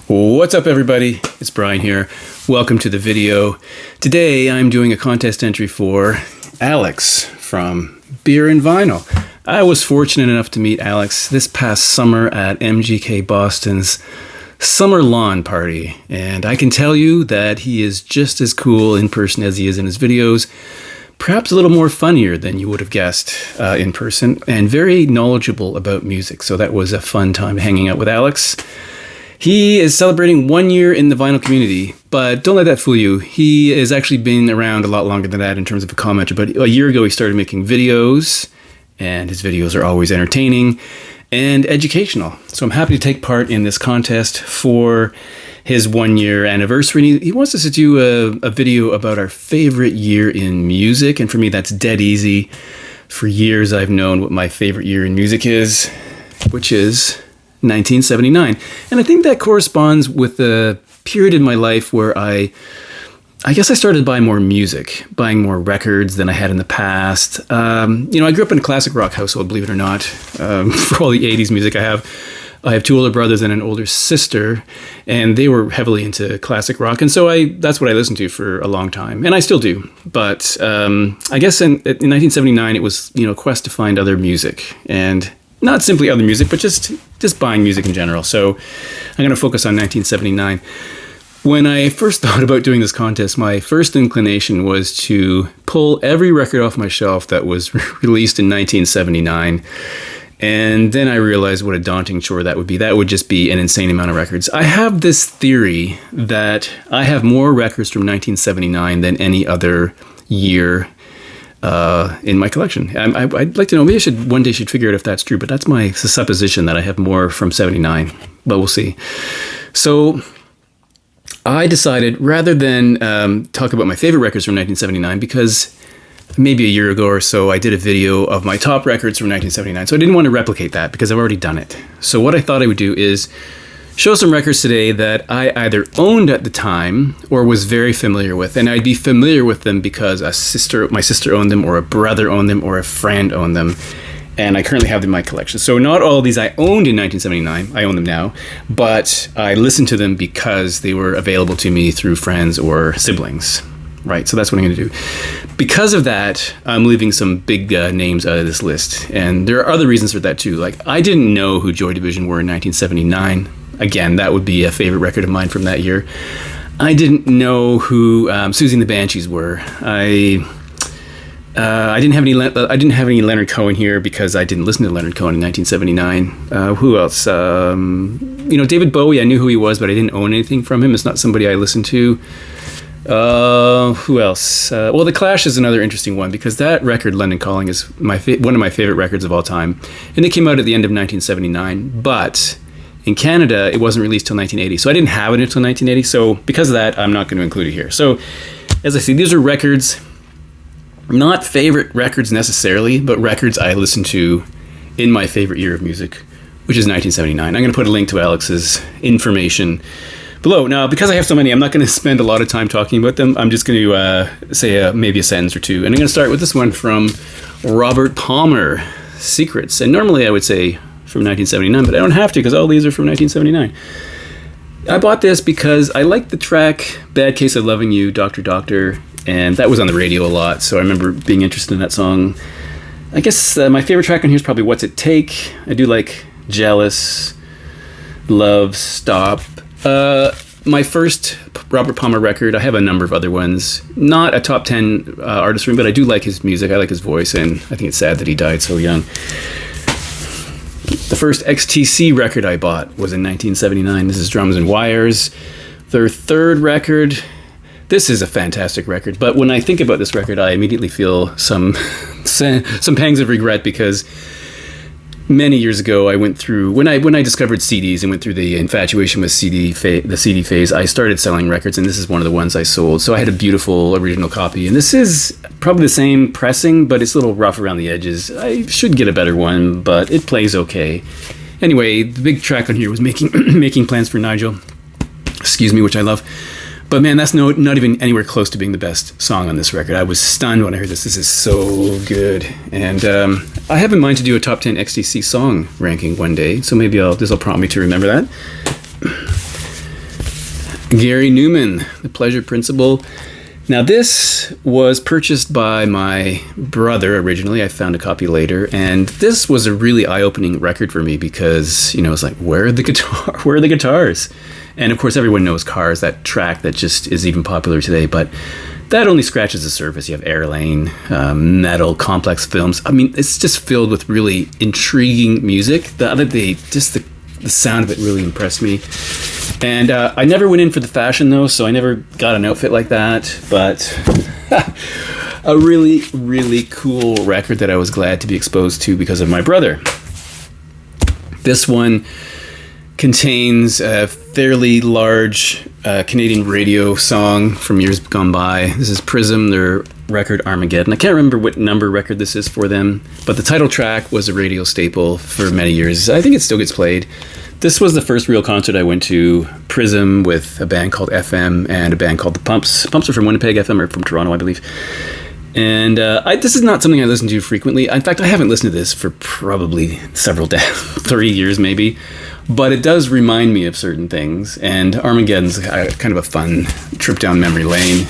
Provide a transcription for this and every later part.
What's up, everybody? It's Brian here. Welcome to the video. Today I'm doing a contest entry for Alex from Beer and Vinyl. I was fortunate enough to meet Alex this past summer at MGK Boston's Summer Lawn Party, and I can tell you that he is just as cool in person as he is in his videos. Perhaps a little more funnier than you would have guessed in person, and very knowledgeable about music. So that was a fun time hanging out with Alex. He is celebrating 1 year in the vinyl community, but don't let that fool you. He has actually been around a lot longer than that in terms of a commenter, but a year ago he started making videos, and his videos are always entertaining and educational. So I'm happy to take part in this contest for his 1 year anniversary. He wants us to do a video about our favorite year in music, and for me that's dead easy. For years I've known what my favorite year in music is, which is 1979. And I think that corresponds with the period in my life where I guess I started buying more music, buying more records than I had in the past. I grew up in a classic rock household, believe it or not. For all the 80s music I have two older brothers and an older sister, and they were heavily into classic rock. And so that's what I listened to for a long time, and I still do. But I guess in 1979, it was, a quest to find other music, and not simply other music, but just buying music in general. So I'm going to focus on 1979. When I first thought about doing this contest, my first inclination was to pull every record off my shelf that was released in 1979. And then I realized what a daunting chore that would be. That would just be an insane amount of records. I have this theory that I have more records from 1979 than any other year in my collection. I'd like to know, maybe I one day should figure out if that's true, but that's my supposition that I have more from 79, but we'll see. So I decided, rather than talk about my favorite records from 1979, because maybe a year ago or so I did a video of my top records from 1979, so I didn't want to replicate that because I've already done it. So what I thought I would do is show some records today that I either owned at the time or was very familiar with. And I'd be familiar with them because my sister owned them, or a brother owned them, or a friend owned them. And I currently have them in my collection. So not all of these I owned in 1979. I own them now. But I listened to them because they were available to me through friends or siblings. Right, so that's what I'm going to do. Because of that, I'm leaving some big names out of this list. And there are other reasons for that too. Like, I didn't know who Joy Division were in 1979. Again, that would be a favorite record of mine from that year. I didn't know who Susie and the Banshees were. I didn't have any Leonard Cohen here because I didn't listen to Leonard Cohen in 1979. Who else? David Bowie. I knew who he was, but I didn't own anything from him. It's not somebody I listened to. Who else? Well, The Clash is another interesting one because that record, London Calling, is one of my favorite records of all time, and it came out at the end of 1979. But in Canada, it wasn't released till 1980, so I didn't have it until 1980. So because of that, I'm not going to include it here. So as I say, these are records, not favorite records necessarily, but records I listened to in my favorite year of music, which is 1979. I'm going to put a link to Alex's information below. Now, because I have so many, I'm not going to spend a lot of time talking about them. I'm just going to say maybe a sentence or two. And I'm going to start with this one from Robert Palmer, Secrets. And normally I would say from 1979, but I don't have to because all these are from 1979. I bought this because I liked the track Bad Case of Loving You, Doctor Doctor, and that was on the radio a lot, so I remember being interested in that song. I guess my favorite track on here is probably What's It Take. I do like Jealous, Love, Stop. My first Robert Palmer record, I have a number of other ones. Not a top 10 artist for me, but I do like his music. I like his voice, and I think it's sad that he died so young. The first XTC record I bought was in 1979. This is Drums and Wires. Their third record, this is a fantastic record, but when I think about this record, I immediately feel some pangs of regret because many years ago, I went through, when I discovered CDs and went through the infatuation with the CD phase, I started selling records, and this is one of the ones I sold. So I had a beautiful original copy, and this is probably the same pressing, but it's a little rough around the edges. I should get a better one, but it plays okay. Anyway, the big track on here was Making Plans for Nigel, which I love. But man, that's not even anywhere close to being the best song on this record. I was stunned when I heard this. This is so good. And I have in mind to do a top 10 XTC song ranking one day, so maybe this will prompt me to remember that. Gary Newman, The Pleasure Principle. Now, this was purchased by my brother originally. I found a copy later, and this was a really eye-opening record for me because, it's like, where are the guitars? And of course, everyone knows Cars, that track that just is even popular today, but that only scratches the surface. You have Air Lane, Metal, Complex Films. I mean, it's just filled with really intriguing music. The sound of it really impressed me. And I never went in for the fashion, though, so I never got an outfit like that. But a really, really cool record that I was glad to be exposed to because of my brother. This one contains a fairly large Canadian radio song from years gone by. This is Prism, their record Armageddon. I can't remember what number record this is for them, but the title track was a radio staple for many years. I think it still gets played. This was the first real concert I went to, Prism, with a band called FM and a band called The Pumps. Pumps are from Winnipeg, FM are from Toronto, I believe. And this is not something I listen to frequently. In fact, I haven't listened to this for probably 3 years maybe. But it does remind me of certain things. And Armageddon's kind of a fun trip down memory lane.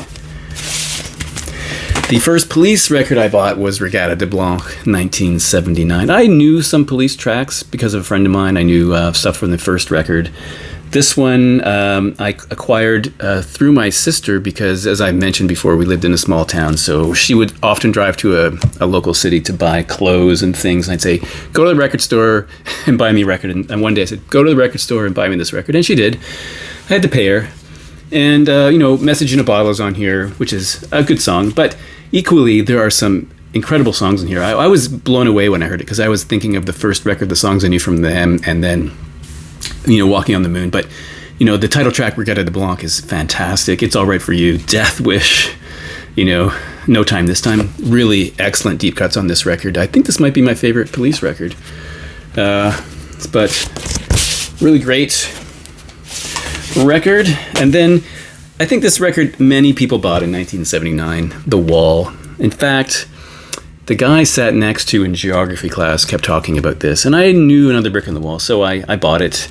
The first Police record I bought was Regatta de Blanc, 1979. I knew some Police tracks because of a friend of mine. I knew stuff from the first record. This one I acquired through my sister because, as I mentioned before, we lived in a small town. So she would often drive to a local city to buy clothes and things. And I'd say, go to the record store and buy me a record. And one day I said, go to the record store and buy me this record. And she did. I had to pay her. And, Message in a Bottle is on here, which is a good song. But equally, there are some incredible songs in here. I was blown away when I heard it because I was thinking of the first record, the songs I knew from them, and then Walking on the Moon. But, the title track, Regatta de Blanc, is fantastic. It's All Right for You, Death Wish, No Time This Time. Really excellent deep cuts on this record. I think this might be my favorite Police record. But really great record. And then I think this record many people bought in 1979, The Wall. In fact, the guy I sat next to in geography class kept talking about this, and I knew Another Brick in the Wall, so I bought it.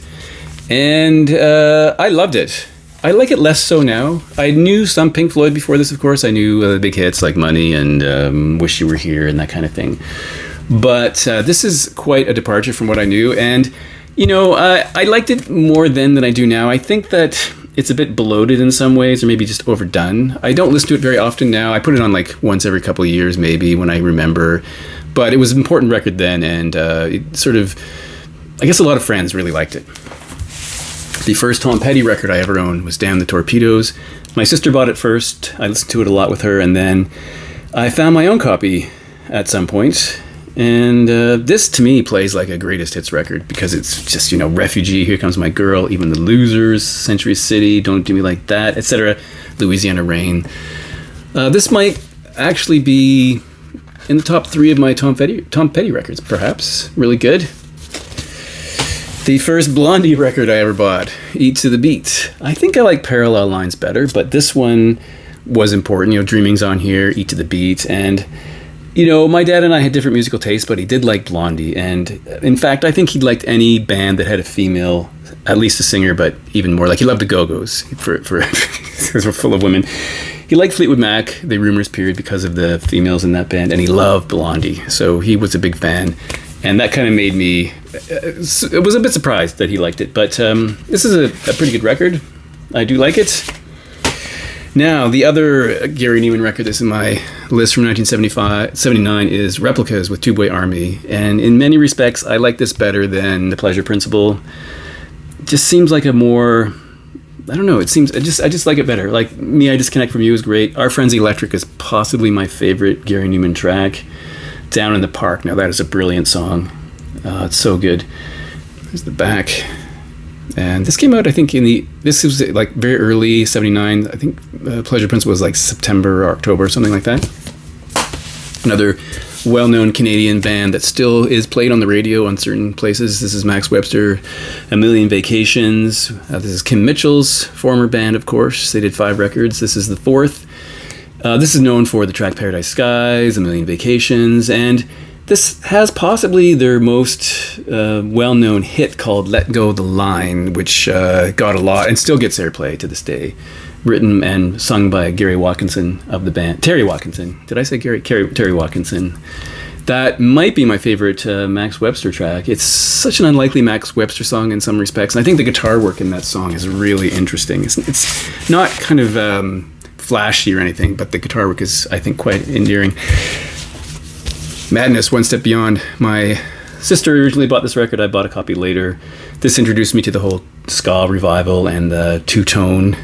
And I loved it. I like it less so now. I knew some Pink Floyd before this, of course. I knew the big hits like Money and Wish You Were Here and that kind of thing. But this is quite a departure from what I knew. And, I liked it more then than I do now. I think that it's a bit bloated in some ways, or maybe just overdone. I don't listen to it very often now. I put it on like once every couple of years, maybe, when I remember. But it was an important record then, and it sort of, I guess a lot of friends really liked it. The first Tom Petty record I ever owned was Damn the Torpedoes. My sister bought it first. I listened to it a lot with her, and then I found my own copy at some point. And this, to me, plays like a greatest hits record because it's just, Refugee, Here Comes My Girl, Even the Losers, Century City, Don't Do Me Like That, etc., Louisiana Rain. This might actually be in the top 3 of my Tom Petty records, perhaps. Really good. The first Blondie record I ever bought, Eat to the Beat. I think I like Parallel Lines better, but this one was important. Dreaming's on here, Eat to the Beat, and my dad and I had different musical tastes, but he did like Blondie. And in fact, I think he liked any band that had a female, at least a singer, but even more. Like he loved the Go-Go's because we're full of women. He liked Fleetwood Mac, the Rumors period, because of the females in that band. And he loved Blondie. So he was a big fan. And that kind of made me, it was a bit surprised that he liked it. But this is a pretty good record. I do like it. Now, the other Gary Newman record that's in my list from 1979 is Replicas with Tubeway Army. And in many respects, I like this better than The Pleasure Principle. It just seems like a more, I don't know, I just like it better. Like Me, I Disconnect From You is great. Our Friends Electric is possibly my favorite Gary Newman track. Down in the Park, now that is a brilliant song. It's so good. There's the back. And this came out, I think, this was like very early, 79. I think Pleasure Principle was like September or October, something like that. Another well-known Canadian band that still is played on the radio on certain places. This is Max Webster, A Million Vacations. This is Kim Mitchell's former band, of course. They did 5 records. This is the 4th. This is known for the track Paradise Skies, A Million Vacations, and This has possibly their most well-known hit called Let Go the Line, which got a lot and still gets airplay to this day. Written and sung by Gary Watkinson of the band. Terry Watkinson. Did I say Gary? Terry Watkinson. That might be my favorite Max Webster track. It's such an unlikely Max Webster song in some respects. And I think the guitar work in that song is really interesting. It's not kind of flashy or anything, but the guitar work is, I think, quite endearing. Madness, One Step Beyond. My sister originally bought this record. I bought a copy later. This introduced me to the whole ska revival and the two-tone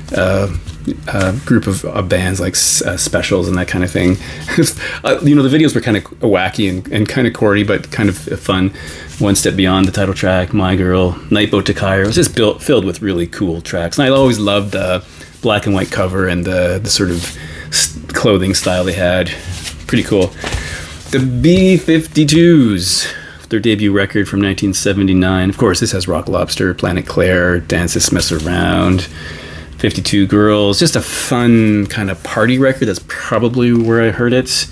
group of bands like Specials and that kind of thing. The videos were kind of wacky and kind of corny, but kind of fun. One Step Beyond, the title track, My Girl, Night Boat to Cairo. It was just filled with really cool tracks. And I always loved the black and white cover and the sort of clothing style they had. Pretty cool. The B-52s, their debut record from 1979. Of course, this has Rock Lobster, Planet Claire, Dance This Mess Around, 52 Girls. Just a fun kind of party record. That's probably where I heard it.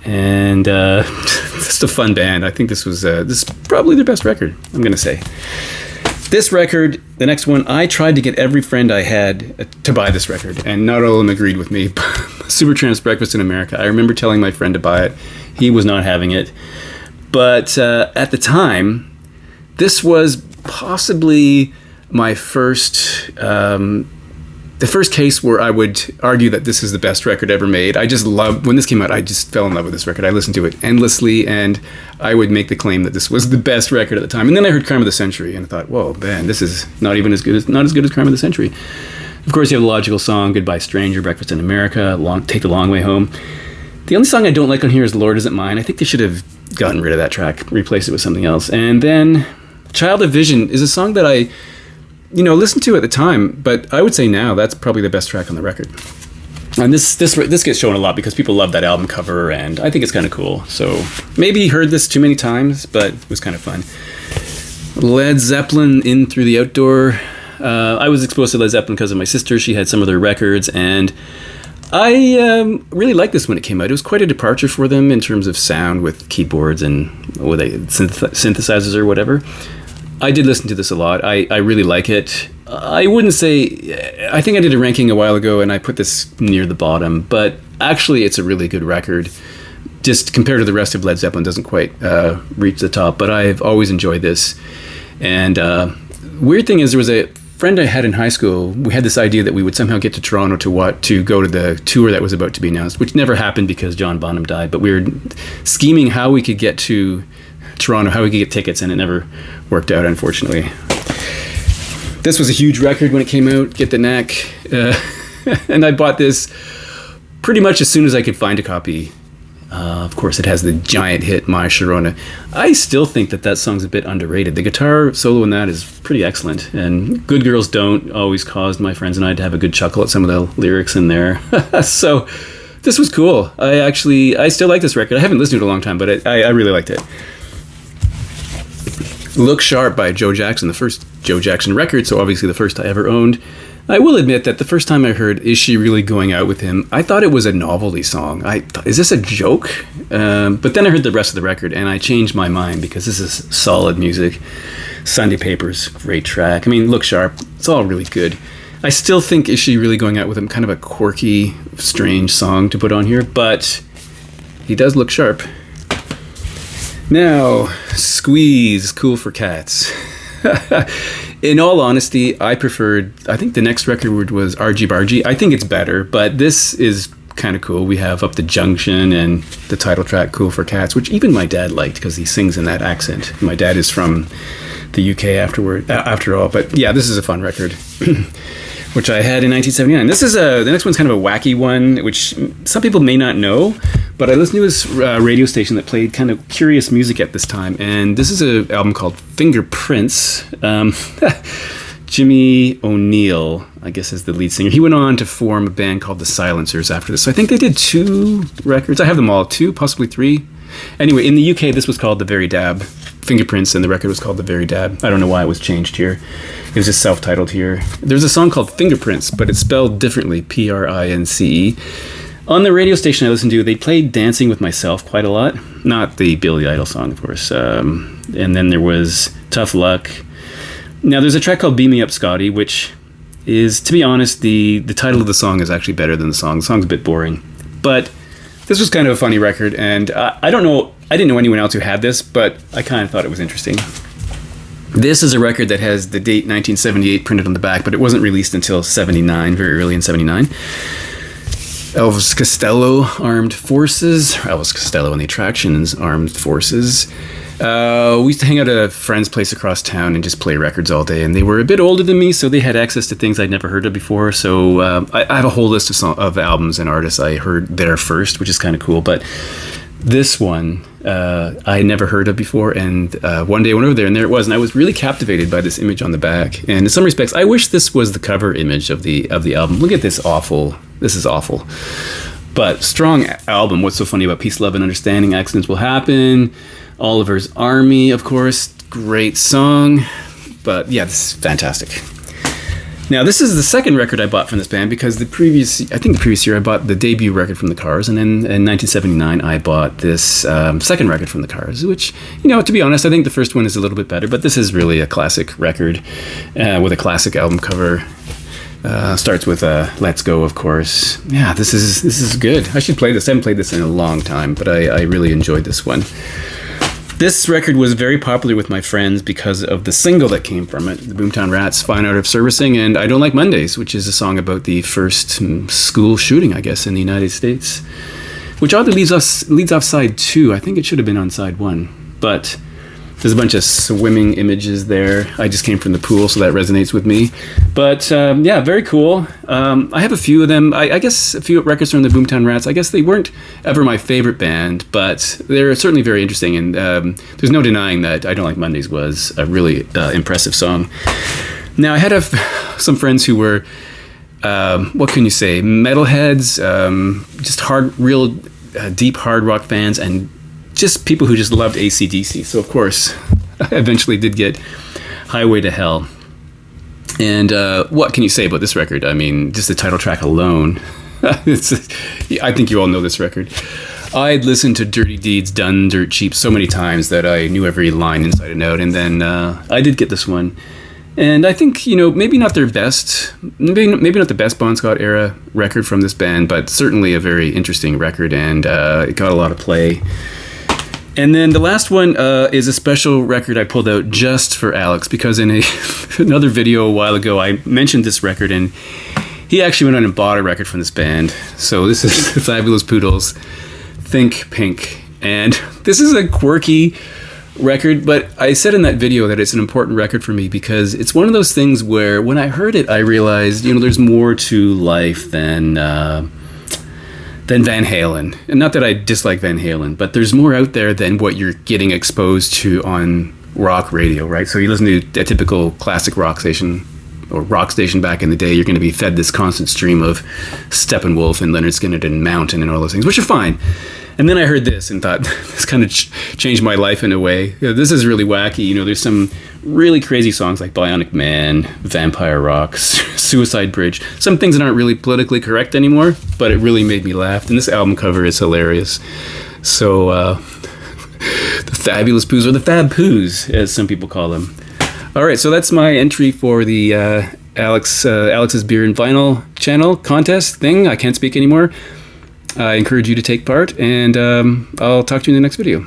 And just a fun band. I think this is probably their best record, I'm going to say. This record, the next one, I tried to get every friend I had to buy this record, and not all of them agreed with me. Supertramp's Breakfast in America. I remember telling my friend to buy it. He was not having it. But at the time, this was possibly my first, the first case where I would argue that this is the best record ever made. I just loved, when this came out, I just fell in love with this record. I listened to it endlessly, and I would make the claim that this was the best record at the time. And then I heard Crime of the Century, and I thought, whoa, man, this is not as good as Crime of the Century. Of course, you have the logical song, Goodbye Stranger, Breakfast in America, Take the Long Way Home. The only song I don't like on here is Lord Isn't Mine. I think they should have gotten rid of that track, replaced it with something else. And then Child of Vision is a song that I listened to at the time, but I would say now that's probably the best track on the record. And this gets shown a lot because people love that album cover, and I think it's kind of cool. So maybe you heard this too many times, but it was kind of fun. Led Zeppelin, In Through the Outdoor. I was exposed to Led Zeppelin because of my sister. She had some of their records, and I really liked this when it came out. It was quite a departure for them in terms of sound with keyboards and synthesizers or whatever. I did listen to this a lot. I really like it. I wouldn't say... I think I did a ranking a while ago, and I put this near the bottom, but actually it's a really good record. Just compared to the rest of Led Zeppelin, doesn't quite reach the top, but I've always enjoyed this. And weird thing is, there was a friend I had in high school. We had this idea that we would somehow get to Toronto to go to the tour that was about to be announced, which never happened because John Bonham died, but we were scheming how we could get to Toronto, how we could get tickets, and it never worked out, unfortunately. This was a huge record when it came out, Get the Knack, and I bought this pretty much as soon as I could find a copy. Of course, it has the giant hit, My Sharona. I still think that song's a bit underrated. The guitar solo in that is pretty excellent, and Good Girls Don't always caused my friends and I to have a good chuckle at some of the lyrics in there. So this was cool. I still like this record. I haven't listened to it in a long time, but I really liked it. Look Sharp by Joe Jackson, the first Joe Jackson record, so obviously the first I ever owned. I will admit that the first time I heard Is She Really Going Out With Him, I thought it was a novelty song. I thought, is this a joke? But then I heard the rest of the record, and I changed my mind because this is solid music. Sunday Papers, great track. I mean, Look Sharp, it's all really good. I still think Is She Really Going Out With Him, kind of a quirky, strange song to put on here, but he does look sharp. Now, Squeeze, Cool for Cats. In all honesty, I think the next record was Argy Bargy. I think it's better, but this is kind of cool. We have Up the Junction and the title track, Cool for Cats, which even my dad liked because he sings in that accent. My dad is from the UK after all. But yeah, this is a fun record, which I had in 1979. This is the next one's kind of a wacky one, which some people may not know, but I listened to this radio station that played kind of curious music at this time, and this is an album called Fingerprints. Jimmy O'Neill, I guess, is the lead singer. He went on to form a band called the Silencers after this. So I think they did 2 records. I have them all, 2, possibly 3. Anyway, in the UK, this was called The Very Dab. Fingerprints, and the record was called The Very Dab. I don't know why it was changed here. It was just self-titled here. There's a song called Fingerprints, but it's spelled differently, Prince. On the radio station I listened to, they played Dancing with Myself quite a lot. Not the Billy Idol song, of course. And then there was Tough Luck. Now, there's a track called Beam Me Up, Scotty, which is, to be honest, the title of the song is actually better than the song. The song's a bit boring. But this was kind of a funny record, and I didn't know anyone else who had this, but I kind of thought it was interesting. This is a record that has the date 1978 printed on the back, but it wasn't released until 79, very early in 79. Elvis Costello Armed Forces, Elvis Costello and the Attractions Armed Forces. We used to hang out at a friend's place across town and just play records all day, and they were a bit older than me, so they had access to things I'd never heard of before. So I have a whole list of albums and artists I heard there first, which is kind of cool, but this one I had never heard of before, and one day I went over there and there it was, and I was really captivated by this image on the back. And in some respects, I wish this was the cover image of the album. Look at this this is awful. But strong album. What's so funny about Peace, Love, and Understanding? Accidents Will Happen. Oliver's Army, of course. Great song. But yeah, this is fantastic. Now, this is the second record I bought from this band because the previous year I bought the debut record from the Cars, and then in 1979 I bought this second record from the Cars, which, to be honest, I think the first one is a little bit better, but this is really a classic record with a classic album cover. Starts with Let's Go, of course. Yeah, this is good. I should play this. I haven't played this in a long time, but I really enjoyed this one. This record was very popular with my friends because of the single that came from it, the Boomtown Rats' Fine Art of Servicing, and I Don't Like Mondays, which is a song about the first school shooting, I guess, in the United States, which oddly leads off side 2. I think it should have been on side 1, but there's a bunch of swimming images there. I just came from the pool, so that resonates with me. But yeah, very cool. I have a few of them. I guess a few records from the Boomtown Rats. I guess they weren't ever my favorite band, but they're certainly very interesting. And there's no denying that I Don't Like Mondays was a really impressive song. Now, I had some friends who were, what can you say, metalheads, just real deep hard rock fans, and just people who just loved AC/DC. So, of course, I eventually did get Highway to Hell. And what can you say about this record? I mean, just the title track alone. I think you all know this record. I'd listened to Dirty Deeds Done Dirt Cheap so many times that I knew every line inside and out. And then I did get this one. And I think, maybe not their best, maybe not the best Bon Scott era record from this band, but certainly a very interesting record, and it got a lot of play. And then the last one is a special record I pulled out just for Alex, because in another video a while ago I mentioned this record, and he actually went on and bought a record from this band. So this is the Fabulous Poodles, Think Pink. And this is a quirky record, but I said in that video that it's an important record for me because it's one of those things where when I heard it I realized, there's more to life than Van Halen. And not that I dislike Van Halen, but there's more out there than what you're getting exposed to on rock radio, right? So you listen to a typical classic rock station or rock station back in the day, you're going to be fed this constant stream of Steppenwolf and Leonard Skinner and Mountain and all those things, which are fine. And then I heard this and thought, this kind of changed my life in a way. This is really wacky. There's some really crazy songs like Bionic Man, Vampire Rocks, Suicide Bridge. Some things that aren't really politically correct anymore, but it really made me laugh. And this album cover is hilarious. So, the Fabulous Poos, or the Fab Poos, as some people call them. All right, so that's my entry for the Alex's Beer and Vinyl channel contest thing. I can't speak anymore. I encourage you to take part, and I'll talk to you in the next video.